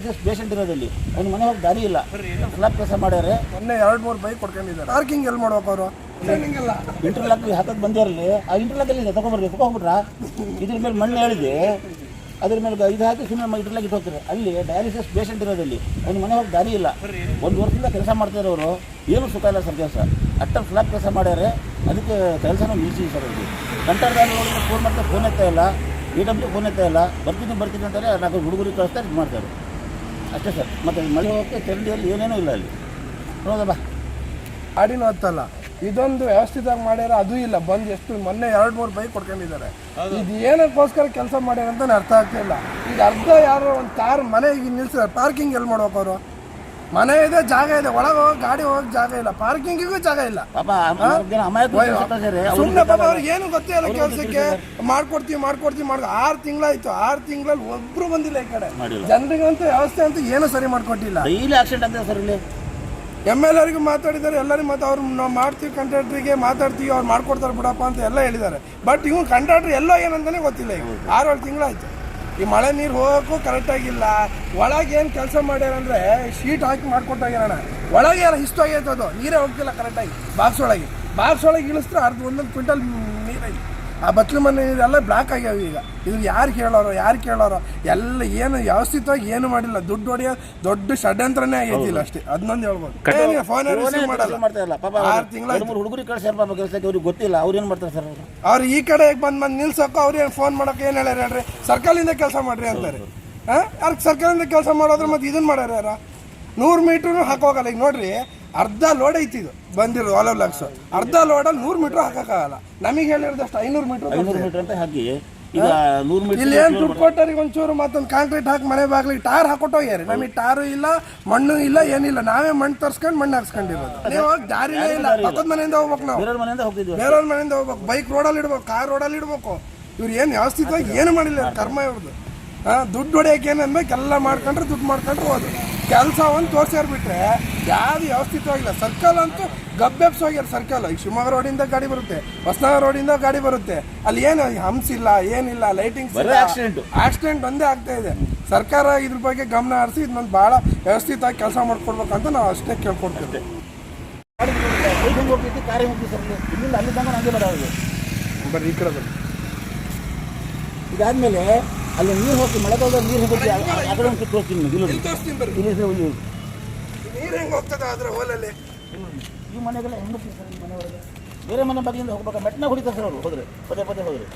Dialysis patient ಇರೋದಲ್ಲಿ ಅವ್ನು ಮನೆ ಹೋಗಿ ದಾರಿ ಇಲ್ಲ, ಸ್ಲಾಬ್ ಕೆಲಸ ಮಾಡ್ಯಾರೆ. ಮೊನ್ನೆ 2-3 ಬೈಕ್ ಕೊಡ್ಕೊಂಡಿದ್ದಾರೆ. ಪಾರ್ಕಿಂಗ್ ಎಲ್ಲಿ ಮಾಡ್ಬೇಕು ಅವರು? ಇಂಟರ್ಲಾಕ್ ಹಾಕೋದು ಬಂದಿರಲಿ, ಆ ಇಂಟರ್ಲಾಕ್ ಎಲ್ಲಿದೆ ತಗೊಂಡ್ಬರ್ರಿ, ತಗೊಂಡ್ಬಿಟ್ರಾ? ಇದ್ರ ಮೇಲೆ ಮಣ್ಣು ಹೇಳಿದೆ, ಅದ್ರ ಮೇಲೆ ಇದು ಹಾಕಿ ಸುಮ್ಮನೆ ಇಂಟರ್ಲಾಕ್ ಇಟ್ಟು ಹೋಗ್ತಾರೆ. ಅಲ್ಲಿ ಡಯಾಲಿಸಿಸ್ ಪೇಷಂಟ್ ಇರೋದಲ್ಲಿ ಅವ್ನು ಮನೆ ಹೋಗಿ ದಾರಿ ಇಲ್ಲ. 1 ವರ್ಷದಿಂದ ಕೆಲಸ ಮಾಡ್ತಾರೆ ಅವರು, ಏನು ಸುಖ ಇಲ್ಲ ಸರ್ ಕೆಲಸ. ಅಟ್ಟ ಸ್ಲಾಬ್ ಕೆಲಸ ಮಾಡ್ಯಾರೆ, ಅದಕ್ಕೆ ಕೆಲಸನೂ ನಿಲ್ಲಿಸಿ ಸರ್. ಅವ್ರಿಗೆ ಕಂಟ್ರಾಕ್ಟರ್ ಫೋನ್ ಮಾಡ್ತಾರೆ, ಫೋನ್ ಎತ್ತಾ ಇಲ್ಲ, EW ಫೋನ್ ಎತ್ತಾ ಇಲ್ಲ. ಬರ್ತೀನಿ ಅಂತಾರೆ, ನಾವು ಹುಡುಗರಿಗೆ ಕಳಿಸ್ತಾರೆ, ಇದು ಮಾಡ್ತಾರೆ ಅಷ್ಟೇ ಸರ್. ಮತ್ತು ಮಳೆ ಹೋಗೋಕ್ಕೆ ಚರಂಡಿಯಲ್ಲಿ ಏನೇನೂ ಇಲ್ಲ ಅಲ್ಲಿ. ಹೌದಾ ಗಾಡಿನೂ ಹತ್ತಲ್ಲ. ಇದೊಂದು ವ್ಯವಸ್ಥಿತವಾಗಿ ಮಾಡ್ಯಾರ, ಅದು ಇಲ್ಲ. ಬಂದು ಎಷ್ಟು ಮೊನ್ನೆ 2-3 ಬೈಕ್ ಕೊಡ್ಕೊಂಡಿದ್ದಾರೆ. ಇದು ಏನಕ್ಕೋಸ್ಕರ ಕೆಲಸ ಮಾಡ್ಯಾರ ಅಂತ ಅರ್ಥ ಆಗ್ತಿಲ್ಲ. ಈಗ ಅರ್ಧ ಯಾರೋ ಒಂದು ಕಾರ್ ಮನೆ ಈಗ ನಿಲ್ಸಿದ್ದಾರೆ, ಪಾರ್ಕಿಂಗ್ ಎಲ್ಲಿ ಮಾಡ್ಬೇಕು ಅವರು? ಮನೆ ಇದೆ, ಜಾಗ ಇದೆ, ಒಳಗೆ ಹೋಗಿ ಗಾಡಿ ಹೋಗಕ್ಕೆ ಜಾಗ ಇಲ್ಲ, ಪಾರ್ಕಿಂಗಿಗೂ ಜಾಗ ಇಲ್ಲ. ಸುಮ್ಮನೆ ಪಾಪ ಅವ್ರಿಗೆ ಏನು ಗೊತ್ತೇ ಇಲ್ಲ ಕೆಲಸಕ್ಕೆ. ಮಾಡ್ಕೊಡ್ತೀವಿ 6 ತಿಂಗಳಾಯ್ತು, 6 ತಿಂಗಳಲ್ಲಿ ಒಬ್ರು ಬಂದಿಲ್ಲ ಈ ಕಡೆ. ಜನರಿಗಂತೂ ವ್ಯವಸ್ಥೆ ಅಂತೂ ಏನು ಸರಿ ಮಾಡ್ಕೊಟ್ಟಿಲ್ಲ. MLAರಿಗೂ ಮಾತಾಡಿದ್ದಾರೆ, ಎಲ್ಲರಿಗೂ ಅವ್ರು ನಾವು ಮಾಡ್ತೀವಿ, ಕಾಂಟ್ರಾಕ್ಟ್ರಿಗೆ ಮಾತಾಡ್ತೀವಿ, ಅವ್ರು ಮಾಡ್ಕೊಡ್ತಾರೆ ಬಿಡಪ್ಪ ಅಂತ ಎಲ್ಲ ಹೇಳಿದ್ದಾರೆ. ಬಟ್ ಇವ್ನು ಕಾಂಟ್ರಾಕ್ಟ್ರ್ ಎಲ್ಲೋ ಏನಂತಾನೆ ಗೊತ್ತಿಲ್ಲ. ಈಗ 6-7 ತಿಂಗಳಾಯ್ತು. ಈ ಮಳೆ ನೀರು ಹೋಗೋಕ್ಕೂ ಕರೆಕ್ಟಾಗಿಲ್ಲ. ಒಳಗೆ ಏನು ಕೆಲಸ ಮಾಡ್ಯಾರ ಅಂದರೆ ಶೀಟ್ ಹಾಕಿ ಮಾಡ್ಕೊಟ್ಟಾಗ್ಯಾರ, ಒಳಗೆ ಎಲ್ಲ ಇಷ್ಟು ಆಗೈತೆ, ಅದು ನೀರೇ ಹೋಗ್ತಿಲ್ಲ ಕರೆಕ್ಟಾಗಿ. ಬಾಕ್ಸ್ ಒಳಗೆ ಇಳಿಸಿದ್ರೆ ಒಂದೊಂದು ಕ್ವಿಂಟಲ್ ನೀರಾಗಿ ಆ ಬಟ್ಲು ಮನೆ ನೀರೆಲ್ಲ ಬ್ಲಾಕ್ ಆಗ್ಯಾವ. ಈಗ ಇದು ಯಾರು ಕೇಳೋರು ಎಲ್ಲ ಏನು ವ್ಯವಸ್ಥಿತವಾಗಿ ಏನು ಮಾಡಿಲ್ಲ. ದುಡ್ಡು ಹೊಡೆಯೋ ದೊಡ್ಡ ಷಡ್ಯಂತ್ರನೇ ಆಗೈತಿಲ್ಲ ಅಷ್ಟೇ. ಅದನ್ನೊಂದು ಹೇಳ್ಬೋದು. ಫೋನ್ ಮಾಡಲ್ಲ. 6 ತಿಂಗಳು ಹುಡುಗರಿಗೆ ಕಳ್ಸ್ಯಾರ ಪಾಪ ಕೆಲಸಕ್ಕೆ, ಅವ್ರಿಗೆ ಗೊತ್ತಿಲ್ಲ. ಅವ್ರು ಏನು ಮಾಡ್ತಾರೆ ಸರ್? ಅವ್ರು ಈ ಕಡೆ ಬಂದು ನಿಲ್ಸೋಕೆ ಅವ್ರೇನು ಫೋನ್ ಮಾಡೋಕೆ ಏನು ಹೇಳ್ಯಾರ ಹೇಳ್ರಿ? ಸರ್ಕಲಿಂದ ಕೆಲಸ ಮಾಡ್ರಿ ಅಂತಾರೆ. ಯಾರು ಸರ್ಕಲಿಂದ ಕೆಲಸ ಮಾಡೋದ್ರೆ ಮತ್ತೆ ಇದನ್ನು ಮಾಡ್ಯಾರ ಯಾರ? 100 ಮೀಟ್ರೂ ಹಾಕೋಗಲ್ಲ. ಈಗ ನೋಡ್ರಿ, ಅರ್ಧ ಲೋಡ್ ಐತಿ ಇದು ಬಂದಿರೋದು ಓಲಾ ಬ್ಲಾಕ್ಸ್. ಅರ್ಧ ಲೋಡಲ್ಲಿ 100 ಮೀಟ್ರ್ ಹಾಕೋಕ್ಕಾಗಲ್ಲ. ನಮಗೆ ಹೇಳಿರೋದಷ್ಟು 500 ಮೀಟ್ರ್ ಅಂತ ಹಾಕಿ. ಈಗ 100 ಮೀಟರ್ ಇಲ್ಲಿ ಏನು ದುಡ್ಡು ಕೊಟ್ಟರಿಗೆ ಒಂಚೂರು ಮತ್ತೊಂದು ಕಾಂಕ್ರೀಟ್ ಹಾಕಿ ಮನೆ ಬಾಗ್ಲಿಗೆ ಟಾರ್ ಹಾಕೊಟ್ಟೋಗ್ಯಾರಿ. ನಮಗೆ ಟಾರು ಇಲ್ಲ, ಮಣ್ಣು ಇಲ್ಲ, ಏನಿಲ್ಲ. ನಾವೇ ಮಣ್ಣು ತರ್ಸ್ಕೊಂಡು ಮಣ್ಣು ಹಾಕ್ಸ್ಕೊಂಡಿರೋದು. ನೀವು ದಾರಿನೇ ಇಲ್ಲ. ಪಕ್ಕದ ಮನೆಯಿಂದ ಹೋಗ್ಬೇಕು, ನಾವು ಬೇರೆಯವ್ರ ಮನೆಯಿಂದ ಹೋಗ್ಬೇಕು. ಬೈಕ್ ರೋಡಲ್ಲಿ ಇಡ್ಬೇಕು, ಕಾರ್ ರೋಡಲ್ಲಿ ಇಡ್ಬೇಕು. ಇವ್ರು ಏನು ವ್ಯವಸ್ಥಿತವಾಗಿ ಏನು ಮಾಡಿಲ್ಲ, ಕರ್ಮ ಇವ್ರದ್ದು. ದುಡ್ಡು ಹೊಡೆಯೋಕೆ ಏನು ಅನ್ಬೇಕು, ಎಲ್ಲ ಮಾಡ್ಕೊಂಡ್ರೆ ದುಡ್ಡು ಮಾಡ್ಕೊಂಡ್ರೆ ಹೋದ್ರು. ಕೆಲಸ ಒಂದು ತೋರಿಸ್ಯಾರ್ಬಿಟ್ರೆ ಯಾವುದು ವ್ಯವಸ್ಥಿತವಾಗಿಲ್ಲ. ಸರ್ಕಲ್ ಅಂತೂ ಗಬ್ಬೆಬ್ಸ್ ಹೋಗ್ಯಾರ. ಸರ್ಕಲ್ ಈಗ ಶಿವಮೊಗ್ಗ ರೋಡಿಂದ ಗಾಡಿ ಬರುತ್ತೆ, ಹೊಸನಗರ ರೋಡಿಂದ ಗಾಡಿ ಬರುತ್ತೆ. ಅಲ್ಲಿ ಏನು ಹಂಪ್ಸ್ ಇಲ್ಲ, ಏನಿಲ್ಲ, ಲೈಟಿಂಗ್ಸ್ ಇಲ್ಲ. ಆಕ್ಸಿಡೆಂಟ್ ಒಂದೇ ಆಗ್ತಾ ಇದೆ. ಸರ್ಕಾರ ಇದ್ರ ಬಗ್ಗೆ ಗಮನ ಹರಿಸಿ ಇದನ್ನೊಂದು ಭಾಳ ವ್ಯವಸ್ಥಿತವಾಗಿ ಕೆಲಸ ಮಾಡ್ಕೊಡ್ಬೇಕಂತ ನಾವು ಅಷ್ಟೇ ಕೇಳ್ಕೊಡ್ತೇವೆ. ಬರ್ರಿ ಈ ಕಡೆ ಬರ್ರಿ. ಇದಾದ್ಮೇಲೆ ಅಲ್ಲಿ ನೀರು ಹೋಗಿ ಮಳೆಗಾಲದ ನೀರು ಹೋಗಿ ಆ ಕಡೆ ಒಂದು ತೋರಿಸ್ತೀನಿ. ನೀರು ಹೆಂಗೆ ಹೋಗ್ತದೆ ಅದರ ಹೋಲಲ್ಲಿ? ಈ ಮನೆಗೆಲ್ಲ ಹೆಂಗೆ ಹೋಗ್ತೀವಿ ಸರ್? ಈ ಮನೆಯೊಳಗೆ ಬೇರೆ ಮನೆ ಬಗ್ಗೆಯಿಂದ ಹೋಗ್ಬೇಕು, ಮೆಟ್ನಾಗ ಹೊಡಿತಾರೆ ಸರ್ ಅವರು. ಹೋದ್ರೆ ಪದೇ ಹೋದ್ರೆ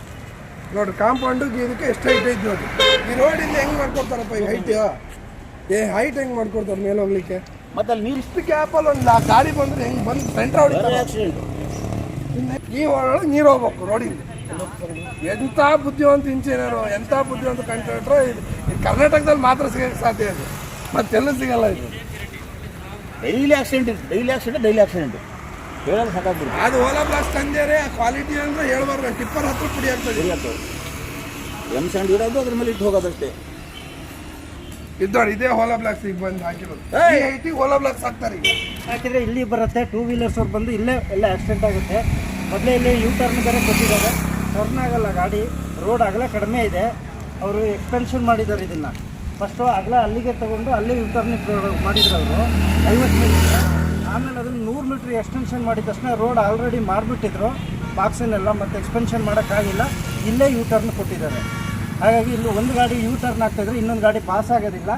ನೋಡ್ರಿ, ಕಾಂಪೌಂಡಿಗೆ ಇದಕ್ಕೆ ಎಷ್ಟು ಹೈಟ್ ಐತೆ ನೋಡಿ. ಈ ರೋಡಿಂದ ಹೆಂಗೆ ಮಾಡ್ಕೊಡ್ತಾರಪ್ಪ ಈ ಹೈಟ್? ಹೈಟ್ ಹೆಂಗೆ ಮಾಡ್ಕೊಡ್ತಾರೆ ಮೇಲೆ ಹೋಗ್ಲಿಕ್ಕೆ? ಮತ್ತೆ ಅಲ್ಲಿ ನೀರು ಇಷ್ಟು ಗ್ಯಾಪಲ್ಲಿ ಒಂದು ಗಾಡಿ ಬಂದರೆ ಹೆಂಗೆ ಬಂದು ಸೆಂಟ್ರ್ ಹೊಡಿತಾರೆ ಆಕ್ಸಿಡೆಂಟ್. ಈ ಒಳಗೆ ನೀರು ಹೋಗ್ಬೇಕು ರೋಡಿಂದ. ಎಂಥ ಬುದ್ಧಿವಂತ ಇಂಜಿನಿಯರು, ಎಂಥ ಬುದ್ಧಿವಂತ ಕಾಂಟ್ರಾಕ್ಟ್ರು. ಇದು ಕರ್ನಾಟಕದಲ್ಲಿ ಮಾತ್ರ ಸಿಗೋಕ್ಕೆ ಸಾಧ್ಯ ಇದೆ, ಮತ್ತೆಲ್ಲ ಸಿಗಲ್ಲ. ಇದು ಡೈಲಿ ಆಕ್ಸಿಡೆಂಟ್ ಹೇಳೋದು ಸಾಕಾಗ್ಬಿಡುತ್ತೆ. ಅದು ಓಲಾ ಬ್ಲಾಸ್ಟ್ ತಂದೇರೆ ಕ್ವಾಲಿಟಿ ಅಂದರೆ ಹೇಳ್ಬಾರ್ದು. ಟಿಪ್ಪರ್ ಹತ್ರ ಪುಡಿ ಆಗ್ತದೆ. M-ಸ್ಯಾಂಡ್ ಇಡೋದು, ಅದ್ರ ಮೇಲೆ ಇಟ್ಟು ಹೋಗೋದಷ್ಟೇ. ಇದ್ದೋಡಿ, ಇದೇ ಓಲಾ ಬ್ಲಾಕ್ಸ್ ಈಗ ಬಂದು ಹಾಕಿರೋದು. ಐಟಿ ಓಲಾ ಬ್ಲಾಕ್ಸ್ ಹಾಕ್ತಾರೆ. ಈಗ ಹಾಕಿದ್ರೆ ಇಲ್ಲಿ ಬರುತ್ತೆ. 2 ವೀಲರ್ಸ್ ಅವ್ರು ಬಂದು ಇಲ್ಲೇ ಎಲ್ಲ ಆಕ್ಸಿಡೆಂಟ್ ಆಗುತ್ತೆ. ಮೊದಲೇ ಇಲ್ಲಿ U-ಟರ್ನ್ ಬೇರೆ ಕೊಟ್ಟಿದ್ದಾರೆ, ಟರ್ನ್ ಆಗಲ್ಲ ಗಾಡಿ. ರೋಡ್ ಅಗಲ ಕಡಿಮೆ ಇದೆ. ಅವರು ಎಕ್ಸ್ಪೆನ್ಷನ್ ಮಾಡಿದ್ದಾರೆ ಇದನ್ನು. ಫಸ್ಟು ಅಗಲ ಅಲ್ಲಿಗೆ ತೊಗೊಂಡು ಅಲ್ಲೇ U-ಟರ್ನ್ ಮಾಡಿದ್ರು ಅವರು 50 ಮೀಟ್ರ್. ಆಮೇಲೆ ಅದನ್ನು 100 ಮೀಟ್ರ್ ಎಕ್ಸ್ಟೆನ್ಷನ್ ಮಾಡಿದ ತಕ್ಷಣ ರೋಡ್ ಆಲ್ರೆಡಿ ಮಾಡಿಬಿಟ್ಟಿದ್ರು ಬಾಕ್ಸನ್ನೆಲ್ಲ. ಮತ್ತು ಎಕ್ಸ್ಪೆನ್ಷನ್ ಮಾಡೋಕ್ಕಾಗಿಲ್ಲ, ಇಲ್ಲೇ U-ಟರ್ನ್ ಕೊಟ್ಟಿದ್ದಾರೆ. ಹಾಗಾಗಿ ಇಲ್ಲಿ ಒಂದು ಗಾಡಿ U-ಟರ್ನ್ ಆಗ್ತಾಯಿದ್ರೆ ಇನ್ನೊಂದು ಗಾಡಿ ಪಾಸ್ ಆಗೋದಿಲ್ಲ.